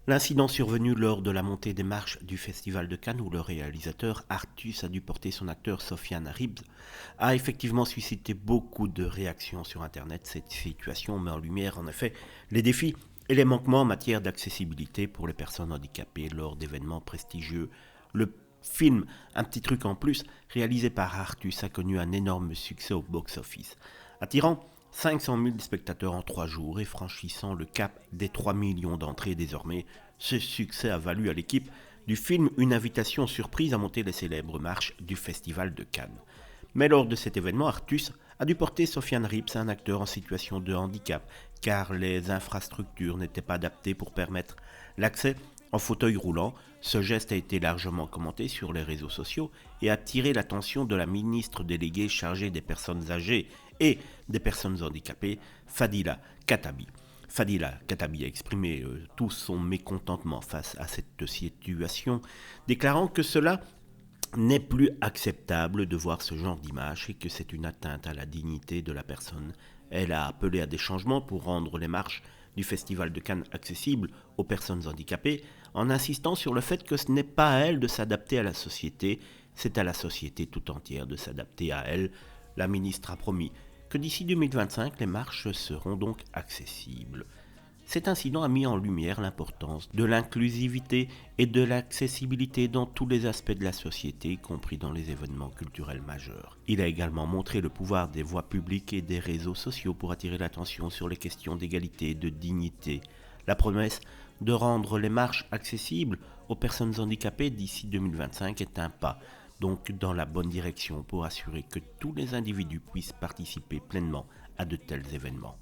L'incident survenu lors de la montée des marches du Festival de Cannes où le réalisateur Artus a dû porter son acteur Sofiane Ribs a effectivement suscité beaucoup de réactions sur Internet. Cette situation met en lumière en effet les défis et les manquements en matière d'accessibilité pour les personnes handicapées lors d'événements prestigieux. Le film Un petit truc en plus, réalisé par Artus, a connu un énorme succès au box-office, attirant 500 000 spectateurs en 3 jours et franchissant le cap des 3 millions d'entrées désormais. Ce succès a valu à l'équipe du film une invitation surprise à monter les célèbres marches du Festival de Cannes. Mais lors de cet événement, Artus a dû porter Sofiane Ribs, un acteur en situation de handicap, car les infrastructures n'étaient pas adaptées pour permettre l'accès en fauteuil roulant. Ce geste a été largement commenté sur les réseaux sociaux et a attiré l'attention de la ministre déléguée chargée des personnes âgées et des personnes handicapées, Fadila Khattabi. Fadila Khattabi a exprimé tout son mécontentement face à cette situation, déclarant que cela n'est plus acceptable de voir ce genre d'image et que c'est une atteinte à la dignité de la personne. Elle a appelé à des changements pour rendre les marches du Festival de Cannes accessibles aux personnes handicapées, en insistant sur le fait que ce n'est pas à elle de s'adapter à la société, c'est à la société tout entière de s'adapter à elle. La ministre a promis que d'ici 2025, les marches seront donc accessibles. Cet incident a mis en lumière l'importance de l'inclusivité et de l'accessibilité dans tous les aspects de la société, y compris dans les événements culturels majeurs. Il a également montré le pouvoir des voix publiques et des réseaux sociaux pour attirer l'attention sur les questions d'égalité et de dignité. La promesse de rendre les marches accessibles aux personnes handicapées d'ici 2025 est un pas donc dans la bonne direction pour assurer que tous les individus puissent participer pleinement à de tels événements.